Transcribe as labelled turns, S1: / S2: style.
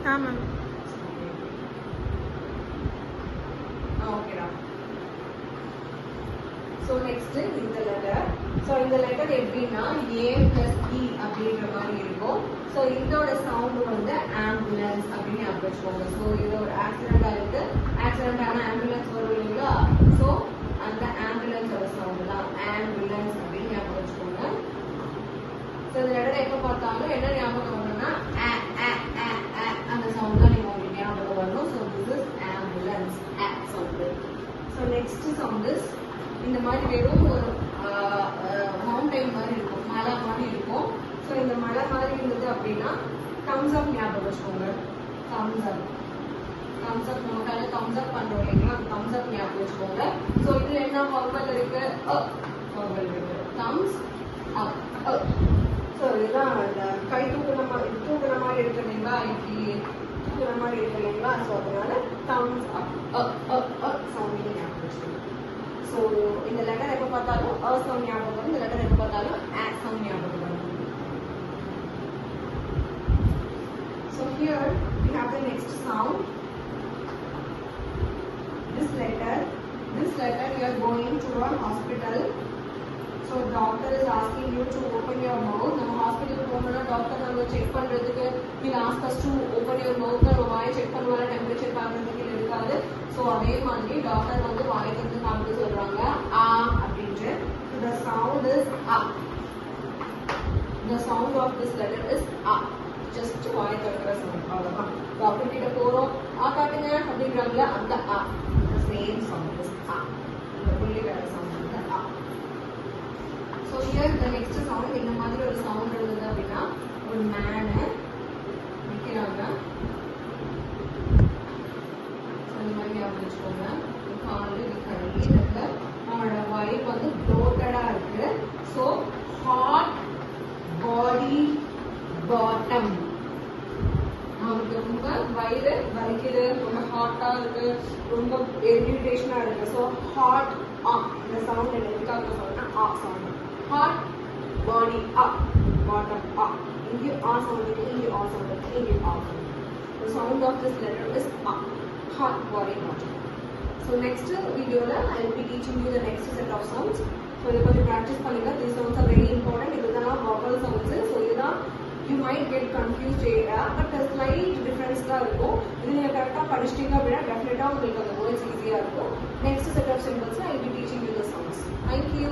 S1: Ma'am.
S2: ஓகேடா. So next இந்த letter. So இந்த லெட்டர் எப்படின்னா A + E அப்படின்ற மாதிரி இருக்கும். ஸோ இதோட சவுண்டு வந்து ஆம்புலன்ஸ் அப்படின்னு ஞாபகம் வச்சுக்கோங்க. ஸோ இது ஒரு ஆக்சிடென்ட் ஆயிருக்கு, ஆக்சிடென்டான ஆம்புலன்ஸ் வரும் இல்லைங்களா? ஸோ அந்த ஆம்புலன்ஸோட சவுண்டு தான் ஆம்புலன்ஸ் அப்படின்னு ஞாபகம் வச்சுக்கோங்க. ஸோ இந்த லெட்டரை எப்போ பார்த்தாலும் என்ன ஞாபகம் வரணும்னா அந்த சவுண்ட் தான் நீங்கள் உங்களுக்கு ஞாபகம் வரணும். So this is ambulance sound. So next sound is இந்த மாதிரி வெறும் ஒரு மவுண்டைன் மாதிரி இருக்கும், மலை மாதிரி இருக்கும். ஸோ இந்த மலை மாதிரி இருந்தது அப்படின்னா தம்ஸ் அப் ஞாபகம் வச்சுக்கோங்க. தம்ஸ் அப், தம்ஸ் அப் நம்ம கையில் தம்ஸ் அப் பண்ணுறோம் இல்லைங்களா? தம்ஸ் அப் ஞாபகம் வச்சுக்கோங்க. ஸோ இதில் என்ன பர்பல் இருக்கு? பர்பல் இருக்கு. தம்ஸ் அப். ஸோ இதுதான் இந்த கை தூக்குன மாதிரி இருக்கு இல்லைங்களா? இப்படி தூக்குற மாதிரி இருக்கு இல்லைங்களா? ஸோ அதனால தம்ஸ் அப் சவுண்ட் ஞாபகம் வச்சுக்கோங்க. ஸோ இந்த லெட்டர் எப்போ பார்த்தாலும் சவுண்ட் ஞாபகம் வரும், இந்த லெட்டர் எப்போ பார்த்தாலும் சவுண்ட் ஞாபகம் வரும். So here we have the next sound. This letter you are going to a hospital. So doctor is asking you to open your mouth. நம்ம ஹாஸ்பிட்டலுக்கு போகணும்னா டாக்டர் நம்ம செக் பண்றதுக்கு will ask us to open your mouth. நம்ம வாயை check பண்ணுவாங்க, temperature பார்க்கறதுக்கு இருக்காது. ஸோ அதே மாதிரி டாக்டர் வந்து வாயை வந்து காமிக்க சொல்றாங்க ஆ அப்படின்ட்டு. The sound is a. The sound of this letter is a. Just வாயை திறக்கிற சவுண்ட், அவ்வளவுதான். டாக்டர் கிட்ட போறோம், ஆ காட்டுங்க அப்படின்றாங்களா, அந்த ஆ. The same sound is a. இந்த புள்ளி வேற சவுண்ட் வந்து ஆ. So here the next sound இந்த மாதிரி ஒரு சவுண்ட் இருந்தது அப்படின்னா ஒரு மேனு நிற்கிறாங்க. இந்த மாதிரி ஞாபகம் வச்சுக்கோங்க. காலு கை இருக்கு, அவனோட வயிறு வந்து ப்ளோட்டடா இருக்கு. ஸோ ஹாட் பாடி பாட்டம். அவனுக்கு ரொம்ப வயிறு வலிக்குது, ரொம்ப ஹாட்டா இருக்கு, ரொம்ப இரிட்டேஷனா இருக்கு. ஸோ ஹாட் ஆ. இந்த சவுண்ட் என்ன எதுக்காக சொன்னா ஆ சவுண்ட். ஹாட் பாடி அப், பாட்டம் அப். இங்கேயும் ஆ சவுண்ட் இருக்கு, இங்கேயும் ஆ சவுண்ட் இருக்கு, இங்கேயும் ஆ sound. The sound of this letter is a. Hot body bottom. So next video I will be teaching you the next set of sounds. So இதை கொஞ்சம் practice பண்ணுங்க. These sounds are very important. இதுதான் vowel sounds. So இதுதான் you might get confused area, but a slight difference தான் இருக்கும். இது நீங்க கரெக்டா படிச்சிட்டீங்க அப்படின்னா டெஃபினட்டா உங்களுக்கு அந்த words ஈஸியா இருக்கும். Next set of symbols I will be teaching you the sounds. Thank you.